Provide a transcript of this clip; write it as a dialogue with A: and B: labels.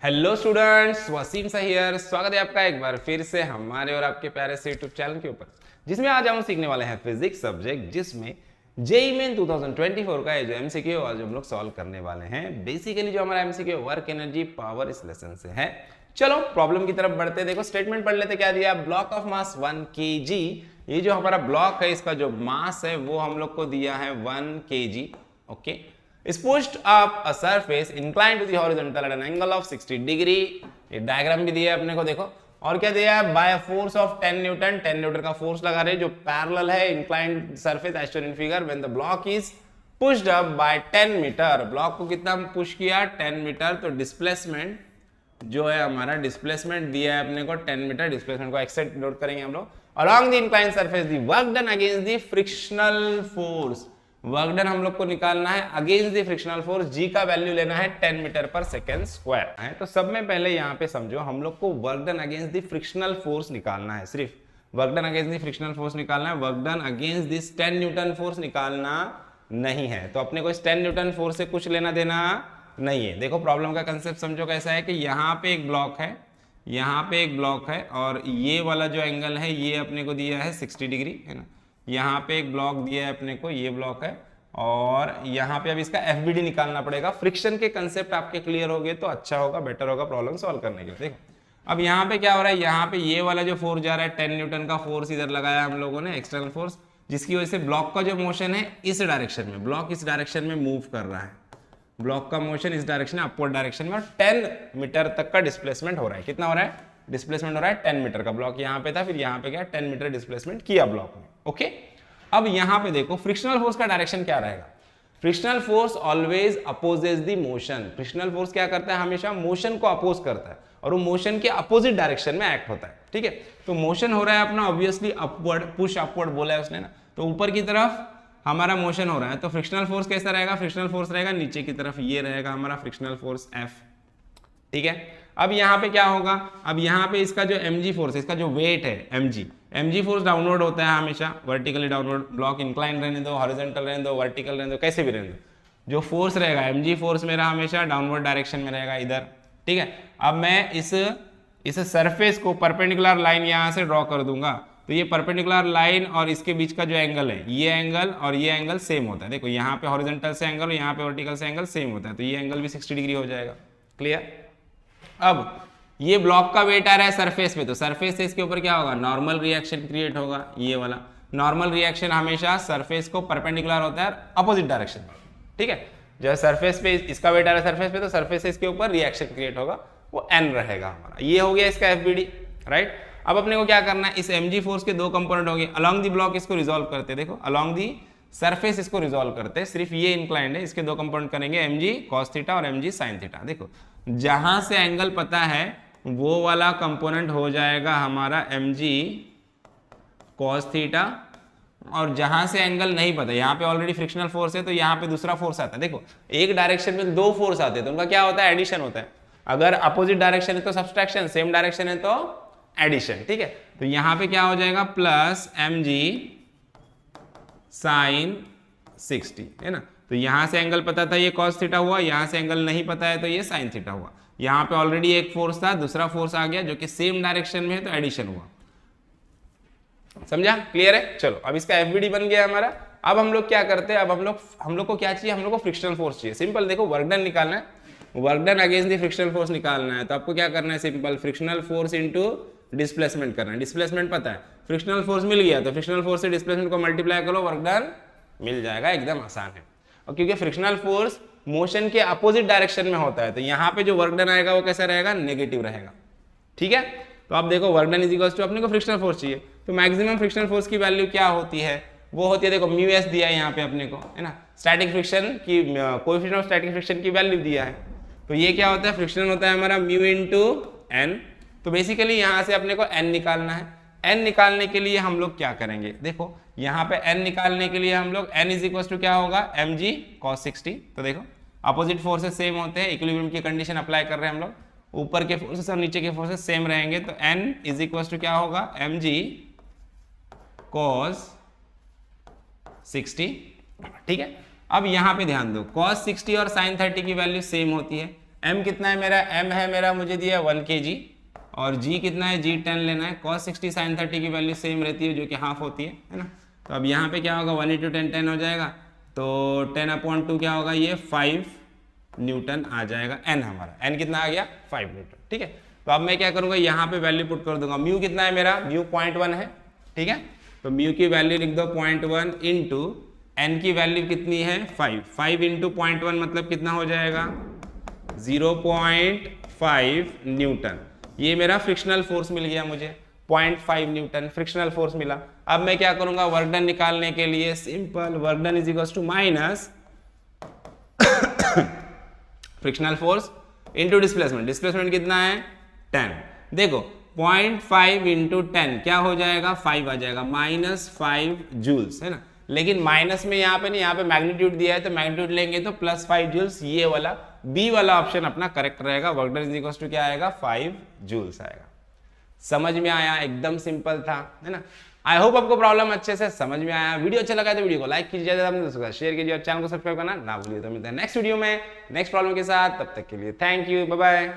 A: Hello students, Wasim here. स्वागत है आपका एक बार फिर से हमारे और आपके प्यारे से यूट्यूब चैनल के ऊपर, जिसमें आज हम सीखने वाले हैं फिजिक्स सब्जेक्ट, जिसमें जेईई मेन 2024 का जो एमसीक्यू आज हम लोग सॉल्व करने वाले हैं। बेसिकली जो हमारा एमसीक्यू वर्क एनर्जी पावर इस लेसन से है। चलो प्रॉब्लम की तरफ बढ़ते। देखो स्टेटमेंट पढ़ लेते। क्या दिया? Block of mass 1 kg। ये जो हमारा ब्लॉक है, इसका जो मास है वो हम लोग को दिया है 1 kg। Okay, is pushed up a surface inclined to the horizontal at an angle of 60 degree. ये डायग्राम भी दिया है अपने को, देखो। और क्या दिया है? By force of 10 newton. 10 newton का फोर्स लगा रहे जो पैरेलल है inclined surface as shown in figure when the block is pushed up by 10 metre. Block को कितना पुश किया? 10 मीटर। तो डिस्प्लेसमेंट जो है हमारा, डिस्प्लेसमेंट दिया है अपने को 10 मीटर। डिस्प्लेसमेंट को एक्सेट नोट करेंगे हम लोग। Along the inclined surface the work done against the frictional force. Work done हम लोग को निकालना है अगेंस्ट द फ्रिक्शनल फोर्स। जी का वैल्यू लेना है 10 मीटर पर सेकेंड स्क्वायर है। तो सब में पहले यहाँ पे समझो, हम लोग को work done against the frictional force निकालना है। सिर्फ work done against the frictional force निकालना है। Work done against this 10 Newton force निकालना नहीं है। तो अपने को इस 10 न्यूटन फोर्स से कुछ लेना देना नहीं है। देखो प्रॉब्लम का कंसेप्ट समझो कैसा है कि यहाँ पे एक ब्लॉक है, यहाँ पे एक ब्लॉक है, और ये वाला जो एंगल है ये अपने को दिया है 60 डिग्री, है ना। यहाँ पे एक ब्लॉक दिया है अपने को, ये ब्लॉक है, और यहाँ पे अब इसका एफबीडी निकालना पड़ेगा। फ्रिक्शन के कंसेप्ट आपके क्लियर हो गए तो अच्छा होगा, बेटर होगा प्रॉब्लम सॉल्व करने के लिए। देखो अब यहाँ पे क्या हो रहा है, यहाँ पे ये वाला जो फोर्स जा रहा है 10 न्यूटन का फोर्स इधर लगाया हम लोगों ने, एक्सटर्नल फोर्स, जिसकी वजह से ब्लॉक का जो मोशन है इस डायरेक्शन में, ब्लॉक इस डायरेक्शन में मूव कर रहा है। ब्लॉक का मोशन इस डायरेक्शन में, अपवर्ड डायरेक्शन में, और 10 मीटर तक का डिस्प्लेसमेंट हो रहा है। कितना हो रहा है? डिस्प्लेसमेंट हो रहा है 10 मीटर का। ब्लॉक यहाँ पे था, फिर यहाँ पे क्या 10 मीटर डिस्प्लेसमेंट किया ब्लॉक में। ओके, अब यहाँ पे देखो फ्रिक्शनल फोर्स का डायरेक्शन क्या रहेगा। Frictional force always opposes the motion. Frictional force क्या करता है? हमेशा मोशन को अपोज करता है, और वो मोशन के अपोजिट डायरेक्शन में एक्ट होता है। ठीक है, तो मोशन हो रहा है अपना ऑब्वियसली अपवर्ड, पुश अपवर्ड बोला है उसने ना, तो ऊपर की तरफ हमारा मोशन हो रहा है। तो फ्रिक्शनल फोर्स कैसा रहेगा? फ्रिक्शनल फोर्स रहेगा नीचे की तरफ, ये रहेगा हमारा फ्रिक्शनल फोर्स F। ठीक है, अब यहाँ पे क्या होगा? अब यहाँ पे इसका जो mg फोर्स है, इसका जो वेट है mg फोर्स डाउनवर्ड होता है हमेशा, वर्टिकली डाउनवर्ड। ब्लॉक इंक्लाइन रहने दो, हॉरिजॉन्टल रहने दो, वर्टिकल रहने दो, कैसे भी रहने दो, जो फोर्स रहेगा mg फोर्स मेरा हमेशा डाउनवर्ड डायरेक्शन में रहेगा इधर। ठीक है, अब मैं इस सरफेस को परपेंडिकुलर लाइन यहाँ से ड्रॉ कर दूंगा, तो ये परपेंडिकुलर लाइन और इसके बीच का जो एंगल है, ये एंगल और ये एंगल सेम होता है। देखो यहाँ पे हॉरिजॉन्टल से एंगल और यहाँ पे वर्टिकल से एंगल सेम होता है, तो ये एंगल भी 60 डिग्री हो जाएगा। क्लियर? अब ये ब्लॉक का वेट आ रहा है सरफेस पे, तो सरफेस से इसके ऊपर क्या होगा? नॉर्मल रिएक्शन क्रिएट होगा। ये वाला नॉर्मल रिएक्शन हमेशा सरफेस को परपेंडिकुलर होता है अपोजिट डायरेक्शन में। ठीक है, जब सरफेस पे इसका वेट आ रहा है सरफेस पे, तो सरफेस से इसके ऊपर रिएक्शन क्रिएट होगा, वो n रहेगा हमारा। ये हो गया इसका एफबीडी, राइट। अब अपने को क्या करना है? इस mg फोर्स के दो कंपोनेंट होंगे अलोंग दी ब्लॉक, इसको रिजॉल्व करते। देखो अलोंग दी सरफेस इसको रिजॉल्व करते, सिर्फ ये इंक्लाइंड है, इसके दो कंपोनेंट करेंगे mg cos थीटा और mg sin थीटा। देखो जहां से एंगल पता है वो वाला कंपोनेंट हो जाएगा हमारा mg cos थीटा, और जहां से एंगल नहीं पता, यहाँ पे ऑलरेडी फ्रिक्शनल फोर्स है तो यहाँ पे दूसरा फोर्स आता है। देखो एक डायरेक्शन में दो फोर्स आते हैं तो उनका क्या होता है? एडिशन होता है। अगर अपोजिट डायरेक्शन है तो सब्सट्रैक्शन, सेम डायरेक्शन है तो एडिशन। ठीक है, तो यहाँ पे क्या हो जाएगा? प्लस mg sin 60, है ना। तो यहाँ से एंगल पता था, ये cos थीटा हुआ, यहाँ से एंगल नहीं पता है तो ये sin थीटा हुआ। यहाँ पे ऑलरेडी एक फोर्स था, दूसरा फोर्स आ गया जो कि सेम डायरेक्शन में है, तो एडिशन हुआ। समझा? क्लियर है? चलो अब इसका एफबीडी बन गया हमारा। अब हम लोग क्या करते हैं? अब हम लोग को क्या चाहिए? हम लोग को फ्रिक्शनल फोर्स चाहिए। सिंपल, देखो वर्क डन निकालना है, work done against the frictional force निकालना है, तो आपको क्या करना है? Simple, frictional force into displacement करना है। डिस्प्लेसमेंट पता है, फ्रिक्शनल फोर्स मिल गया तो फ्रिक्शनल फोर्स से डिस्प्लेसमेंट को मल्टीप्लाई करो, वर्क डन मिल जाएगा। एकदम आसान है। और क्योंकि फ्रिक्शनल फोर्स मोशन के अपोजिट डायरेक्शन में होता है, तो यहाँ पे जो वर्क डन आएगा वो कैसा रहेगा? नेगेटिव रहेगा। ठीक है, तो आप देखो work done is equal to, अपने को फ्रिक्शनल फोर्स चाहिए, तो मैक्सिमम फ्रिक्शनल फोर्स की वैल्यू क्या होती है? वो होती है, देखो म्यू एस दिया है यहाँ पे अपने को, है ना। स्टैटिक फ्रिक्शन की कोएफिशिएंट ऑफ स्टैटिक फ्रिक्शन की वैल्यू दिया है, तो ये क्या होता है? फ्रिक्शन होता है हमारा म्यू इंटू एन। तो बेसिकली यहाँ से अपने को n निकालना है। n निकालने के लिए हम लोग क्या करेंगे? देखो यहाँ पे n निकालने के लिए हम लोग n इज इक्वल टू क्या होगा? mg cos 60। तो देखो अपोजिट फोर्सेस सेम होते हैं, इक्विलिब्रियम की कंडीशन अप्लाई कर रहे हैं हम लोग, ऊपर के फोर्सेस और नीचे के फोर्सेस सेम रहेंगे, तो n इज इक्वल टू क्या होगा? mg cos 60। ठीक है, अब यहाँ पे ध्यान दो, cos 60 और sin 30 की वैल्यू सेम होती है। m कितना है मेरा, m है मेरा मुझे दिया 1 kg, और g कितना है, g 10 लेना है। cos 60 sin 30 की वैल्यू सेम रहती है जो कि हाफ होती है ना। तो अब यहाँ पे क्या होगा, 1 × 10 10 हो जाएगा, तो 10/2 क्या होगा, ये 5 न्यूटन आ जाएगा। n हमारा, n कितना आ गया, 5 न्यूटन। ठीक है, तो अब मैं क्या करूँगा, यहाँ पे वैल्यू पुट कर दूंगा। म्यू कितना है मेरा, म्यू 0.1 है। ठीक है, तो म्यू की वैल्यू लिख दो 0.1 इंटू n की वैल्यू कितनी है, 5। 5 इंटू 0.1 मतलब कितना हो जाएगा, 0.5 न्यूटन। ये मेरा फ्रिक्शनल फोर्स मिल गया मुझे, 0.5 न्यूटन फ्रिक्शनल फोर्स मिला। अब मैं क्या करूंगा, वर्क डन निकालने के लिए simple, work done is equals to minus frictional force into displacement. Displacement कितना है, 10। देखो 0.5 इंटू 10 क्या हो जाएगा, 5 आ जाएगा, -5 जूल्स है ना। लेकिन माइनस में यहाँ पे नहीं, यहाँ पे मैग्नीट्यूड दिया है तो मैग्नीट्यूड लेंगे तो +5 जूल्स, ये वाला बी वाला ऑप्शन अपना करेक्ट रहेगा। Work done is equals to क्या आएगा, 5 जूल्स आएगा। समझ में आया, एकदम सिंपल था, है ना। आई होप आपको प्रॉब्लम अच्छे से समझ में आया। वीडियो अच्छा लगा तो वीडियो को लाइक कीजिए, शेयर कीजिए और चैनल को सब्सक्राइब करना ना भूलिए। तो मिलते हैं नेक्स्ट वीडियो में नेक्स्ट प्रॉब्लम के साथ, तब तक के लिए थैंक यू, बाय बाय।